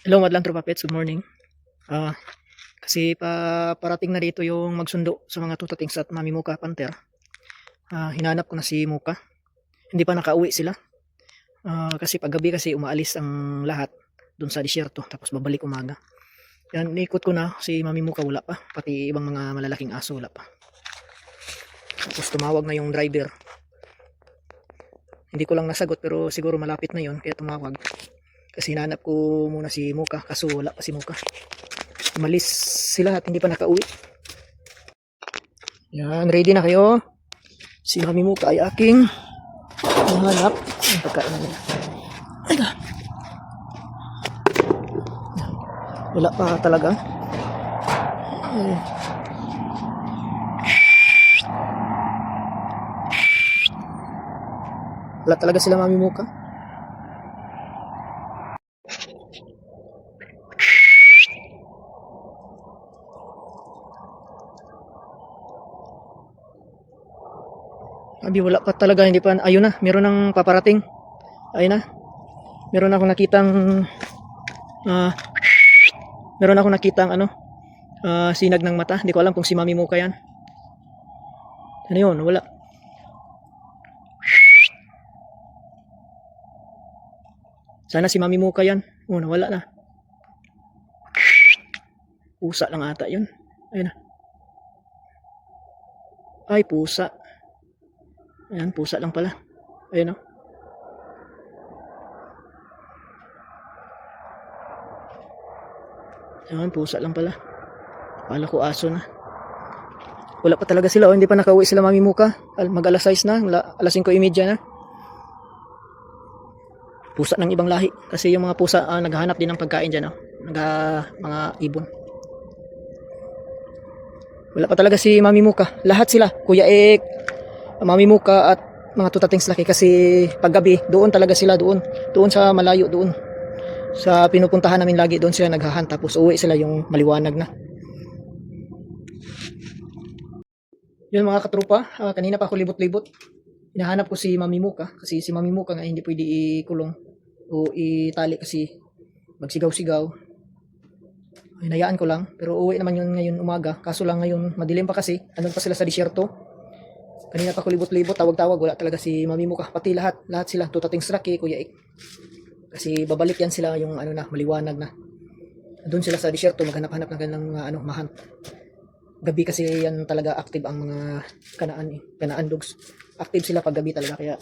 Hello, madlang tropa pets, good morning. Ah, kasi parating na dito yung magsundo sa mga tutatings at Mami Muka Panther. Hinanap ko na si Muka. Hindi pa nakauwi sila. Kasi paggabi kasi umaalis ang lahat dun sa disyerto tapos babalik umaga. Yan, nikot ko na si Mami Muka, wala pa. Pati ibang mga malalaking aso wala pa. Tapos tumawag na yung driver. Hindi ko lang nasagot pero siguro malapit na yon kaya tumawag. Kasi hinanap ko muna si Muka kaso wala pa si Muka. Umalis sila at hindi pa nakauwi. Yan, ready na kayo. Si Mami Muka ay aking hanap. Ang pagkain na nila. Ayga. Wala pa talaga. Ay. Wala talaga sila Mami Muka. Abi, wala pa talaga, hindi pa. Ayun na, meron nang paparating. Ayun na. Meron akong nakitang sinag ng mata. Hindi ko alam kung si Mami Muka yan. Ano yun? Wala. Sana si Mami Muka yan. Oh, nawala na. Pusa lang ata yun. Ayun na. Ay, pusa. Ayan, pusa lang pala. Ayun o. Ayan, pusa lang pala. Akala ko aso na. Wala pa talaga sila. O, hindi pa nakauwi sila Mami Muka. Mag alas 6 na. Alas 5:30 na. Pusa ng ibang lahi. Kasi yung mga pusa naghahanap din ng pagkain dyan. Mga ibon. Wala pa talaga si Mami Muka. Lahat sila. Kuya Ek, Mami Muka at mga tutatings laki kasi paggabi doon talaga sila, doon sa malayo, doon sa pinupuntahan namin lagi, doon sila naghahan tapos uwi sila yung maliwanag na. Yun mga katropa, kanina pa ako libot-libot, hinahanap ko si Mami Muka kasi si Mami Muka nga hindi pwede ikulong o itali kasi magsigaw-sigaw. Hinayaan ko lang pero uwi naman yun ngayon umaga, kaso lang ngayon madilim pa kasi andun pa sila sa disyerto. Kanina pa ko libot-libot, tawag-tawag, wala talaga si Mami Muka. Pati lahat sila, tutatings laki, Kuya Ik. Kasi babalik yan sila yung maliwanag na. Doon sila sa disyerto, maghanap-hanap ng kanilang mahan. Gabi kasi yan talaga active ang mga kanaan dogs. Active sila pag gabi talaga, kaya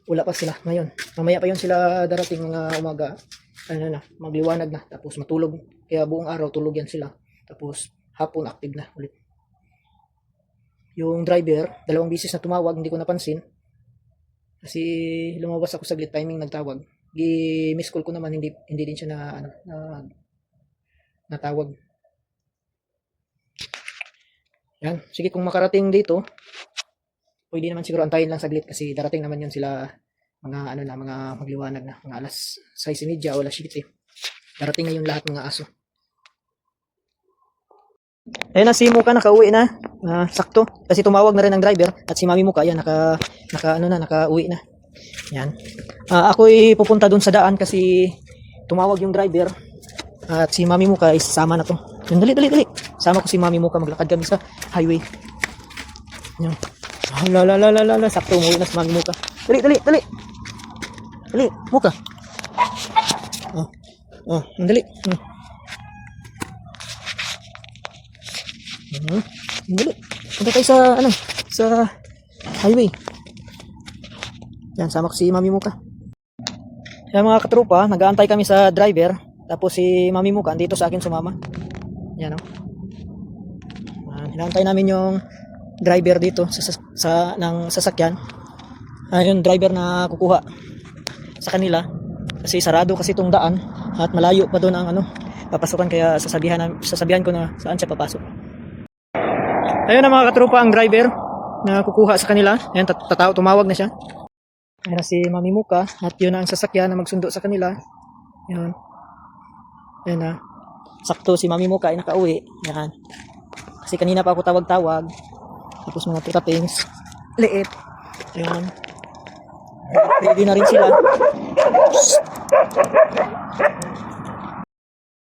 wala pa sila ngayon. Mamaya pa yun sila darating mga umaga, magliwanag na, tapos matulog. Kaya buong araw tulog yan sila. Tapos hapon active na ulit. Yung driver, 2 beses na tumawag, hindi ko napansin. Kasi lumabas ako saglit, timing nagtawag. Miss call ko naman, hindi din siya natawag. Yan, sige kung makarating dito, pwede naman siguro antayin lang saglit kasi darating naman yun sila mga mga magliwanag na, mga alas 6:30 o alas 7. Darating ngayon lahat mga aso. Ayun na si Muka, nakauwi na. Sakto kasi tumawag na rin ang driver at si Mami Muka yan nakauwi na. Yan. Ako'y pupunta dun sa daan kasi tumawag yung driver at si Mami Muka is sama na to. Yan, dali. Sama ko si Mami Muka, maglakad kami sa highway. Yan. Sakto umuwi na si Mami Muka. Dali. Dali, Muka. Dali. Dali. Punta tayo sa highway. Yan, sama ko si Mami Muka. Yan mga katropa, nag-aantay kami sa driver. Tapos si Mami Muka andito sa akin sumama. Yan o. Inaantay namin yung driver dito ng sasakyan. Yung driver na kukuha sa kanila. Kasi sarado kasi itong daan at malayo pa doon ang papasukan, kaya sasabihan ko na saan siya papasok. Ayun na mga katropa, ang driver na kukuha sa kanila. Ayan, tumawag na siya. Ayan na si Mami Muka at yun na ang sasakyan na magsundo sa kanila. Ayan. Ayan na. Sakto si Mami Muka ay nakauwi. Ayan. Kasi kanina pa ako tawag-tawag. Tapos mga tutatings. Liit. Ayan. Ready na rin sila.